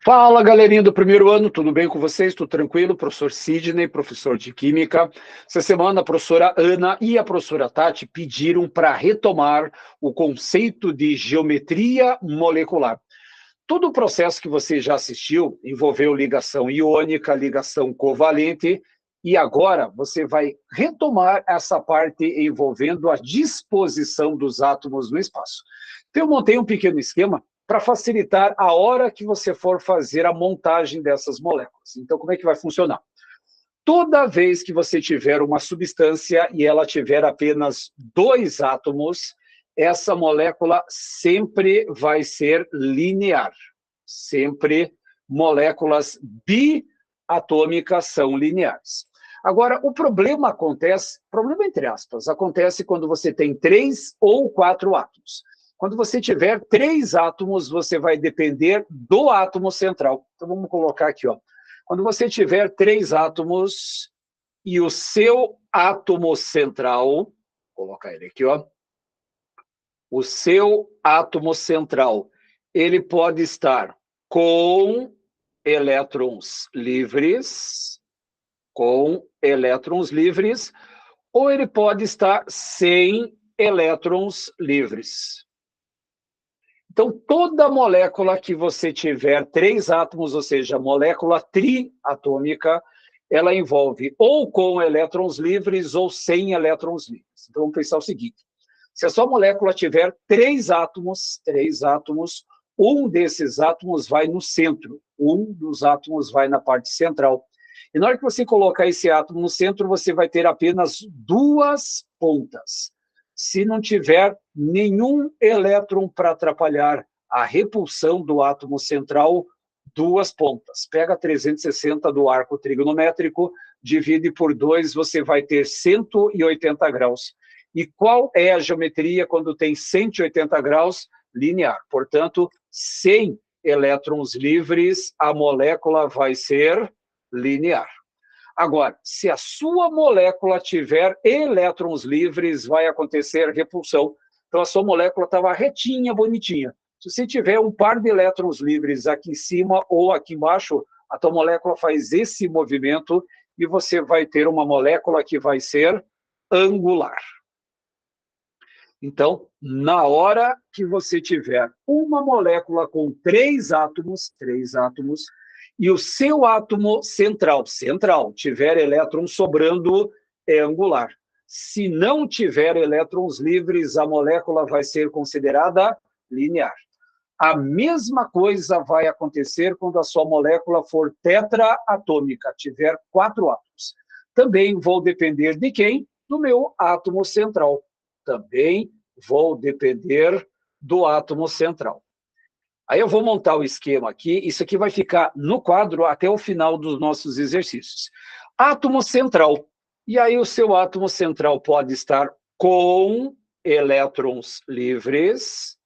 Fala, galerinha do primeiro ano, tudo bem com vocês? Tudo tranquilo? Professor Sidney, professor de Química. Essa semana a professora Ana e a professora Tati pediram para retomar o conceito de geometria molecular. Todo o processo que você já assistiu envolveu ligação iônica, ligação covalente, e agora você vai retomar essa parte envolvendo a disposição dos átomos no espaço. Então, eu montei um pequeno esquema para facilitar a hora que você for fazer a montagem dessas moléculas. Então, como é que vai funcionar? Toda vez que você tiver uma substância e ela tiver apenas dois átomos, essa molécula sempre vai ser linear. Sempre moléculas biatômicas são lineares. Agora, o problema acontece, problema entre aspas, acontece quando você tem 3 ou 4 átomos. Quando você tiver 3 átomos, você vai depender do átomo central. Então, vamos colocar aqui, ó. Quando você tiver 3 átomos e o seu átomo central, vou colocar ele aqui, ó. O seu átomo central, ele pode estar com elétrons livres, ou ele pode estar sem elétrons livres. Então, toda molécula que você tiver 3 átomos, ou seja, molécula triatômica, ela envolve ou com elétrons livres ou sem elétrons livres. Então, vamos pensar o seguinte: se a sua molécula tiver 3 átomos, um desses átomos vai no centro, um dos átomos vai na parte central. E na hora que você colocar esse átomo no centro, você vai ter apenas 2 pontas. Se não tiver nenhum elétron para atrapalhar a repulsão do átomo central, 2 pontas. Pega 360 do arco trigonométrico, divide por 2, você vai ter 180 graus. E qual é a geometria quando tem 180 graus? Linear. Portanto, sem elétrons livres, a molécula vai ser linear. Agora, se a sua molécula tiver elétrons livres, vai acontecer repulsão. Então, a sua molécula estava retinha, bonitinha. Se você tiver um par de elétrons livres aqui em cima ou aqui embaixo, a tua molécula faz esse movimento e você vai ter uma molécula que vai ser angular. Então, na hora que você tiver uma molécula com 3 átomos, e o seu átomo central tiver elétrons sobrando, é angular. Se não tiver elétrons livres, a molécula vai ser considerada linear. A mesma coisa vai acontecer quando a sua molécula for tetraatômica, tiver 4 átomos. Também vou depender de quem? Do meu átomo central. Também vou depender do átomo central. Aí eu vou montar o esquema aqui, isso aqui vai ficar no quadro até o final dos nossos exercícios. Átomo central. E aí o seu átomo central pode estar com elétrons livres,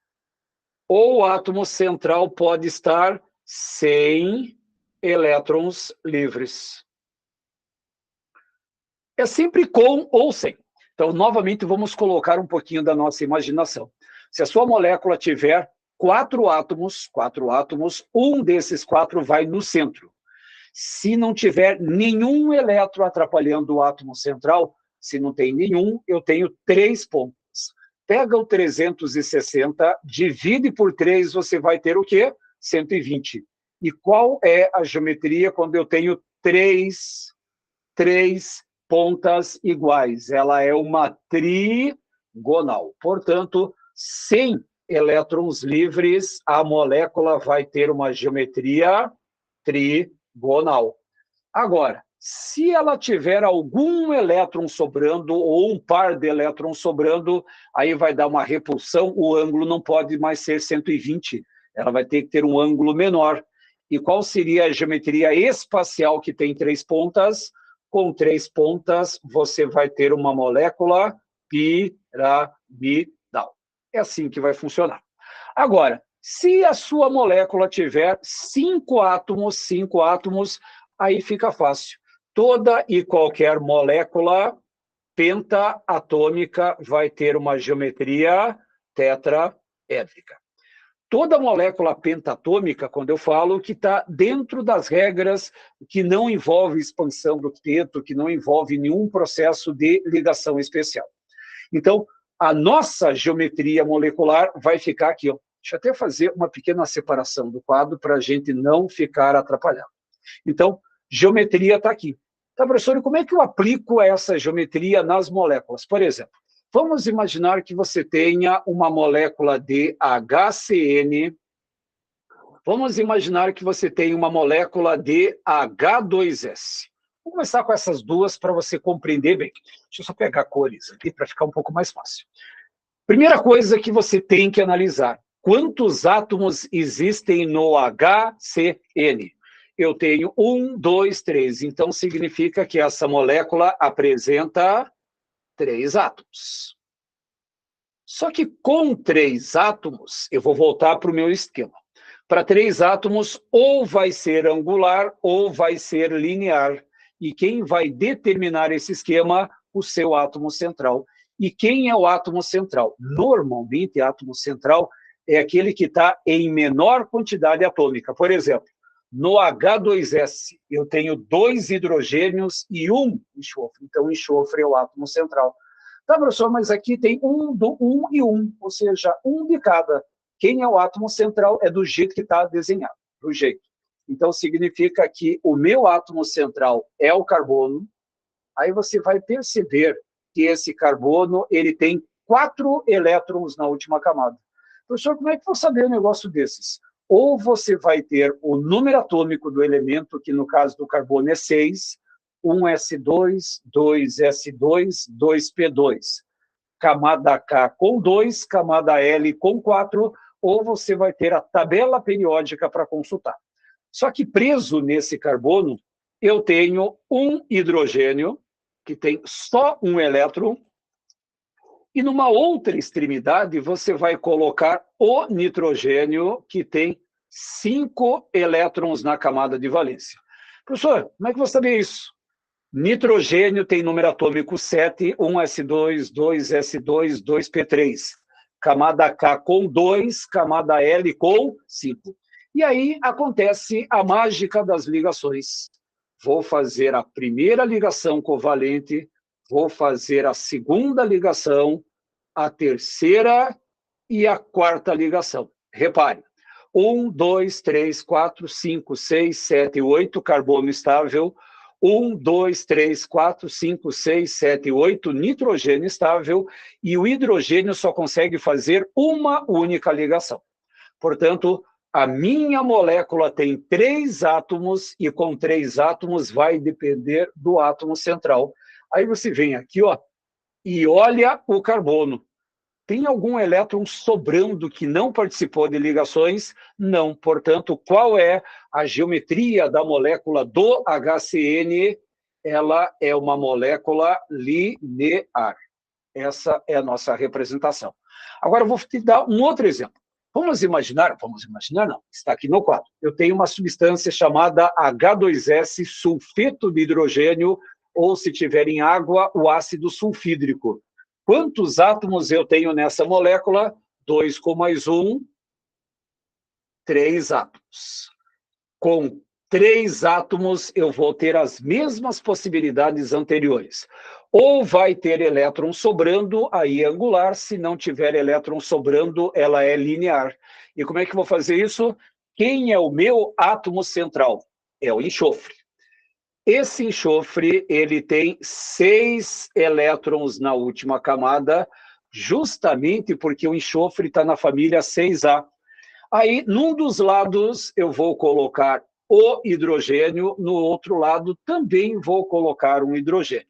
ou o átomo central pode estar sem elétrons livres. É sempre com ou sem. Então, novamente, vamos colocar um pouquinho da nossa imaginação. Se a sua molécula tiver 4 átomos, um desses 4 vai no centro. Se não tiver nenhum elétron atrapalhando o átomo central, se não tem nenhum, eu tenho 3 pontos. Pega o 360, divide por 3, você vai ter o quê? 120. E qual é a geometria quando eu tenho 3 pontas iguais? Ela é uma trigonal. Portanto, sem elétrons livres, a molécula vai ter uma geometria trigonal. Agora, se ela tiver algum elétron sobrando ou um par de elétrons sobrando, aí vai dar uma repulsão, o ângulo não pode mais ser 120, ela vai ter que ter um ângulo menor. E qual seria a geometria espacial que tem 3 pontas? Com 3 pontas, você vai ter uma molécula piramidal. É assim que vai funcionar. Agora, se a sua molécula tiver 5 átomos, aí fica fácil. Toda e qualquer molécula pentaatômica vai ter uma geometria tetraédrica. toda molécula pentatômica, quando eu falo, que está dentro das regras que não envolve expansão do octeto, que não envolve nenhum processo de ligação especial. Então, a nossa geometria molecular vai ficar aqui. Ó. Deixa eu até fazer uma pequena separação do quadro para a gente não ficar atrapalhado. Então, geometria está aqui. Tá, professor, e como é que eu aplico essa geometria nas moléculas? Por exemplo, vamos imaginar que você tenha uma molécula de HCN. Vamos imaginar que você tenha uma molécula de H2S. Vou começar com essas duas para você compreender bem. Deixa eu só pegar cores aqui para ficar um pouco mais fácil. Primeira coisa que você tem que analisar: quantos átomos existem no HCN? Eu tenho 1, 2, 3. Então, significa que essa molécula apresenta 3 átomos. Só que com 3 átomos, eu vou voltar para o meu esquema. Para 3 átomos, ou vai ser angular ou vai ser linear. E quem vai determinar esse esquema? O seu átomo central. E quem é o átomo central? Normalmente, átomo central é aquele que está em menor quantidade atômica. Por exemplo, no H2S, eu tenho 2 hidrogênios e 1 enxofre. Então, enxofre é o átomo central. Tá, professor, mas aqui tem um e um, ou seja, um de cada. Quem é o átomo central é do jeito que está desenhado, do jeito. Então, significa que o meu átomo central é o carbono. Aí você vai perceber que esse carbono ele tem 4 elétrons na última camada. Professor, como é que eu vou saber um negócio desses? Ou você vai ter o número atômico do elemento, que no caso do carbono é 6, 1s2, 2s2, 2p2. Camada K com 2, camada L com 4, ou você vai ter a tabela periódica para consultar. Só que preso nesse carbono, eu tenho um hidrogênio, que tem só um elétron, e numa outra extremidade, você vai colocar o nitrogênio, que tem 5 elétrons na camada de valência. Professor, como é que você sabe isso? Nitrogênio tem número atômico 7, 1s2, 2s2, 2p3. Camada K com 2, camada L com 5. E aí acontece a mágica das ligações. Vou fazer a primeira ligação covalente, vou fazer a segunda ligação, a terceira e a quarta ligação. Repare, 1, 2, 3, 4, 5, 6, 7, 8, carbono estável. 1, 2, 3, 4, 5, 6, 7, 8, nitrogênio estável, e o hidrogênio só consegue fazer uma única ligação. Portanto, a minha molécula tem 3 átomos, e com 3 átomos vai depender do átomo central. Aí você vem aqui, ó, e olha o carbono. Tem algum elétron sobrando que não participou de ligações? Não. Portanto, qual é a geometria da molécula do HCN? Ela é uma molécula linear. Essa é a nossa representação. Agora, eu vou te dar um outro exemplo. Vamos imaginar não, está aqui no quadro. Eu tenho uma substância chamada H2S, sulfeto de hidrogênio, ou se tiver em água, o ácido sulfídrico. Quantos átomos eu tenho nessa molécula? 2 com mais 1, 3 átomos. Com 3 átomos, eu vou ter as mesmas possibilidades anteriores. Ou vai ter elétron sobrando, aí é angular. Se não tiver elétron sobrando, ela é linear. E como é que eu vou fazer isso? Quem é o meu átomo central? É o enxofre. Esse enxofre, ele tem 6 elétrons na última camada, justamente porque o enxofre está na família 6A. Aí, num dos lados, eu vou colocar o hidrogênio, no outro lado também vou colocar um hidrogênio.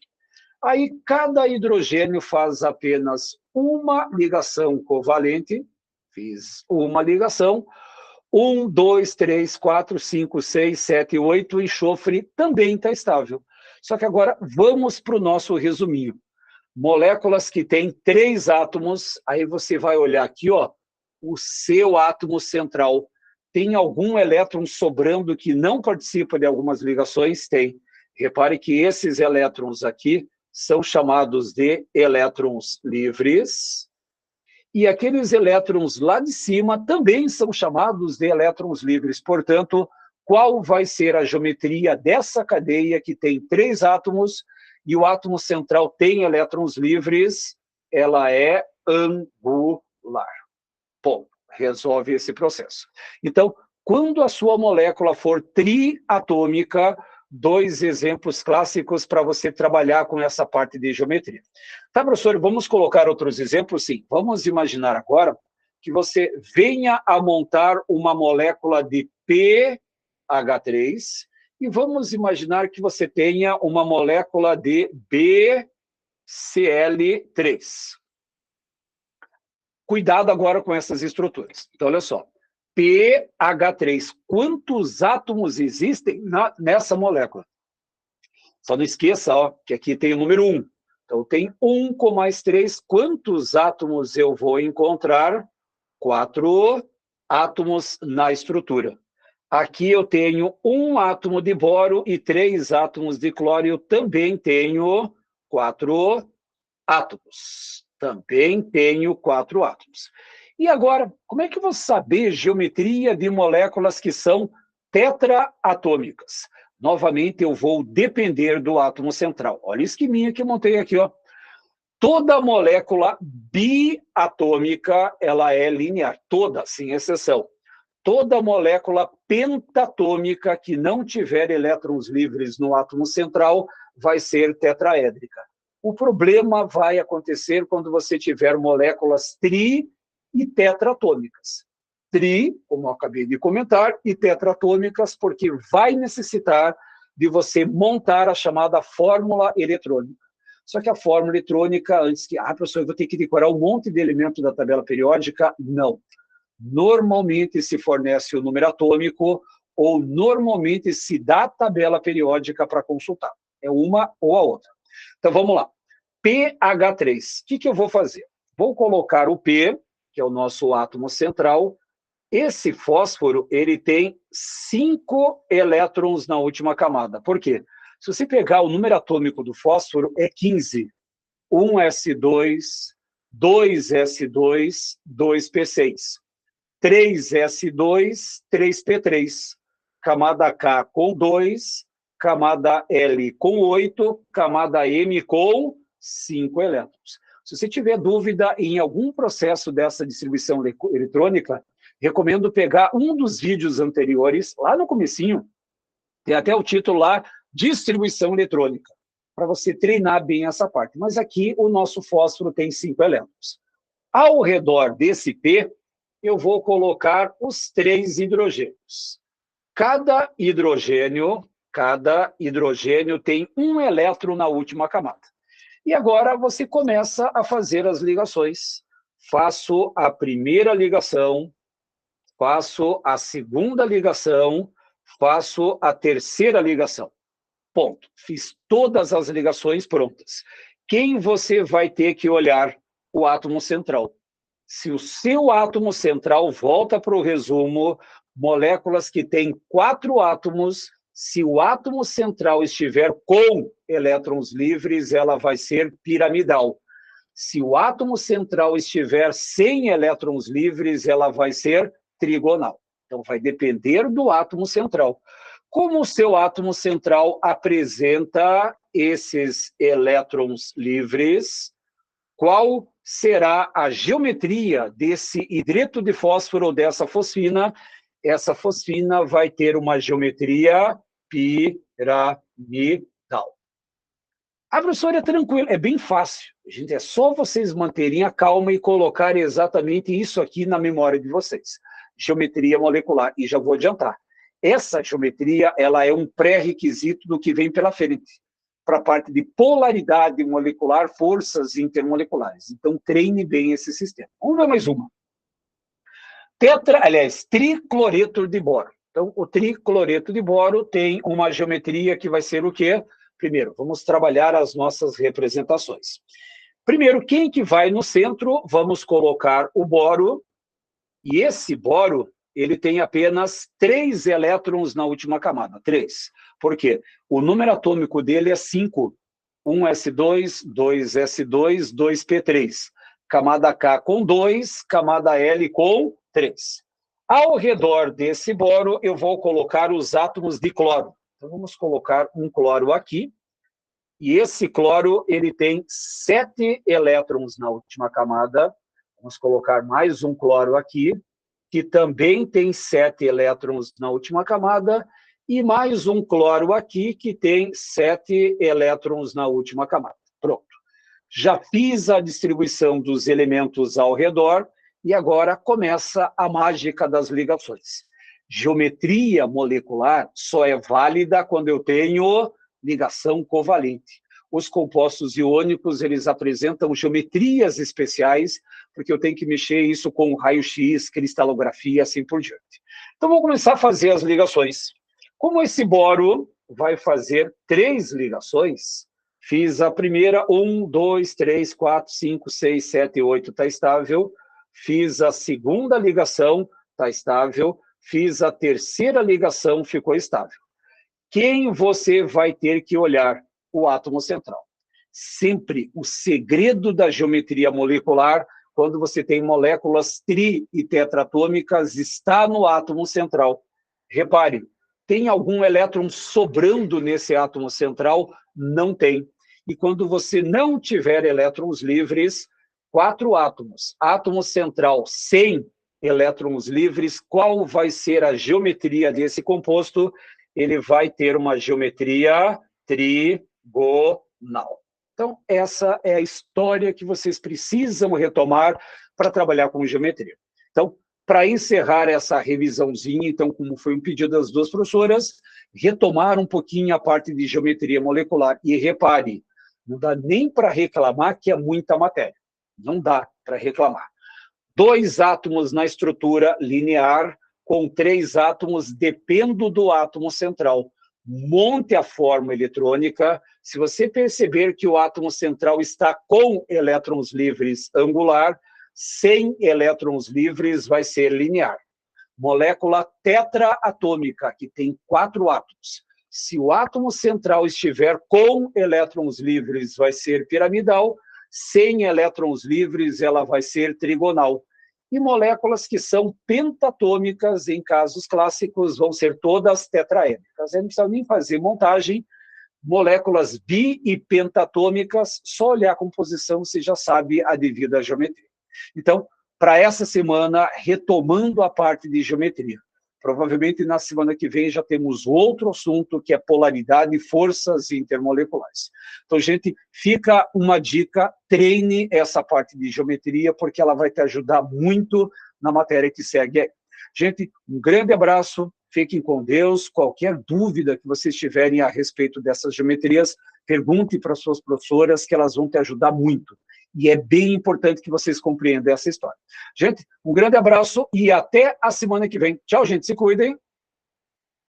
Aí, cada hidrogênio faz apenas uma ligação covalente, fiz uma ligação. 1, 2, 3, 4, 5, 6, 7, 8, o enxofre também está estável. Só que agora vamos para o nosso resuminho. Moléculas que têm 3 átomos, aí você vai olhar aqui, ó, o seu átomo central. Tem algum elétron sobrando que não participa de algumas ligações? Tem. Repare que esses elétrons aqui são chamados de elétrons livres. e aqueles elétrons lá de cima também são chamados de elétrons livres. Portanto, qual vai ser a geometria dessa cadeia que tem 3 átomos e o átomo central tem elétrons livres? Ela é angular. Ponto. Resolve esse processo. Então, quando a sua molécula for triatômica, 2 exemplos clássicos para você trabalhar com essa parte de geometria. Tá, professor, vamos colocar outros exemplos? Sim. Vamos imaginar agora que você venha a montar uma molécula de pH3 e vamos imaginar que você tenha uma molécula de BCl3. Cuidado agora com essas estruturas. Então, olha só. pH3. Quantos átomos existem nessa molécula? Só não esqueça, ó, que aqui tem o número 1. Então, tem 1 com mais 3. Quantos átomos eu vou encontrar? 4 átomos na estrutura. Aqui eu tenho 1 átomo de boro e 3 átomos de cloro. Eu também tenho 4 átomos. Também tenho 4 átomos. E agora, como é que eu vou saber geometria de moléculas que são tetraatômicas? Novamente, eu vou depender do átomo central. Olha o esqueminha que eu montei aqui, ó. Toda molécula biatômica, ela é linear. Toda, sem exceção. Toda molécula pentatômica que não tiver elétrons livres no átomo central vai ser tetraédrica. O problema vai acontecer quando você tiver moléculas tri e tetratômicas. Tri, como eu acabei de comentar, e tetratômicas, porque vai necessitar de você montar a chamada fórmula eletrônica. Só que a fórmula eletrônica, antes que... professor, eu vou ter que decorar um monte de elementos da tabela periódica? Não. Normalmente se fornece o número atômico ou normalmente se dá a tabela periódica para consultar. É uma ou a outra. Então, vamos lá. pH3. O que eu vou fazer? Vou colocar o P, que é o nosso átomo central. Esse fósforo, ele tem 5 elétrons na última camada. Por quê? Se você pegar o número atômico do fósforo, é 15. 1s2, 2s2, 2p6. 3s2, 3p3. Camada K com 2, camada L com 8, camada M com 5 elétrons. Se você tiver dúvida em algum processo dessa distribuição eletrônica, recomendo pegar um dos vídeos anteriores, lá no comecinho, tem até o título lá, distribuição eletrônica, para você treinar bem essa parte. Mas aqui o nosso fósforo tem 5 elétrons. Ao redor desse P, eu vou colocar os 3 hidrogênios. Cada hidrogênio tem 1 elétron na última camada. E agora você começa a fazer as ligações. Faço a primeira ligação, faço a segunda ligação, faço a terceira ligação. Ponto. Fiz todas as ligações prontas. Quem você vai ter que olhar? O átomo central. Se o seu átomo central, volta para o resumo, moléculas que têm 4 átomos, se o átomo central estiver com elétrons livres, ela vai ser piramidal. Se o átomo central estiver sem elétrons livres, ela vai ser trigonal. Então, vai depender do átomo central. Como o seu átomo central apresenta esses elétrons livres, qual será a geometria desse hidreto de fósforo ou dessa fosfina? Essa fosfina vai ter uma geometria piramidal. A professora é tranquila, é bem fácil. Gente, é só vocês manterem a calma e colocar exatamente isso aqui na memória de vocês. Geometria molecular. E já vou adiantar. Essa geometria, ela é um pré-requisito do que vem pela frente, para a parte de polaridade molecular, forças intermoleculares. Então, treine bem esse sistema. Vamos ver mais uma. Tricloreto de boro. Então, o tricloreto de boro tem uma geometria que vai ser o quê? Primeiro, vamos trabalhar as nossas representações. Primeiro, quem que vai no centro? Vamos colocar o boro. E esse boro, ele tem apenas 3 elétrons na última camada. 3. Por quê? O número atômico dele é 5. 1s2, 2s2, 2p3. camada K com 2, camada L com 3. Ao redor desse boro, eu vou colocar os átomos de cloro. Então, vamos colocar um cloro aqui. E esse cloro, ele tem 7 elétrons na última camada. Vamos colocar mais um cloro aqui, que também tem 7 elétrons na última camada, e mais um cloro aqui, que tem 7 elétrons na última camada. Pronto. Já fiz a distribuição dos elementos ao redor, e agora começa a mágica das ligações. Geometria molecular só é válida quando eu tenho ligação covalente. Os compostos iônicos, eles apresentam geometrias especiais, porque eu tenho que mexer isso com raio-x, cristalografia, assim por diante. Então, vamos começar a fazer as ligações. Como esse boro vai fazer 3 ligações, fiz a primeira, 1, 2, 3, 4, 5, 6, 7, 8, está estável. Fiz a segunda ligação, está estável. Fiz a terceira ligação, ficou estável. Quem você vai ter que olhar? O átomo central. Sempre o segredo da geometria molecular, quando você tem moléculas tri- e tetratômicas, está no átomo central. Repare, tem algum elétron sobrando nesse átomo central? Não tem. E quando você não tiver elétrons livres, 4 átomos, átomo central sem elétrons livres, qual vai ser a geometria desse composto? Ele vai ter uma geometria trigonal. Então, essa é a história que vocês precisam retomar para trabalhar com geometria. Então, para encerrar essa revisãozinha, então, como foi um pedido das duas professoras, retomar um pouquinho a parte de geometria molecular. E repare, não dá nem para reclamar que é muita matéria. Não dá para reclamar. 2 átomos na estrutura linear, com 3 átomos, dependo do átomo central. Monte a forma eletrônica. Se você perceber que o átomo central está com elétrons livres angular, sem elétrons livres vai ser linear. Molécula tetraatômica, que tem 4 átomos. Se o átomo central estiver com elétrons livres, vai ser piramidal. Sem elétrons livres, ela vai ser trigonal. E moléculas que são pentatômicas, em casos clássicos, vão ser todas tetraédricas. Não precisa nem fazer montagem. Moléculas bi- e pentatômicas, só olhar a composição, você já sabe a devida geometria. Então, para essa semana, retomando a parte de geometria. Provavelmente na semana que vem já temos outro assunto, que é polaridade e forças intermoleculares. Então, gente, fica uma dica, treine essa parte de geometria, porque ela vai te ajudar muito na matéria que segue aí. Gente, um grande abraço, fiquem com Deus. Qualquer dúvida que vocês tiverem a respeito dessas geometrias, pergunte para suas professoras, que elas vão te ajudar muito. E é bem importante que vocês compreendam essa história. Gente, um grande abraço e até a semana que vem. Tchau, gente, se cuidem.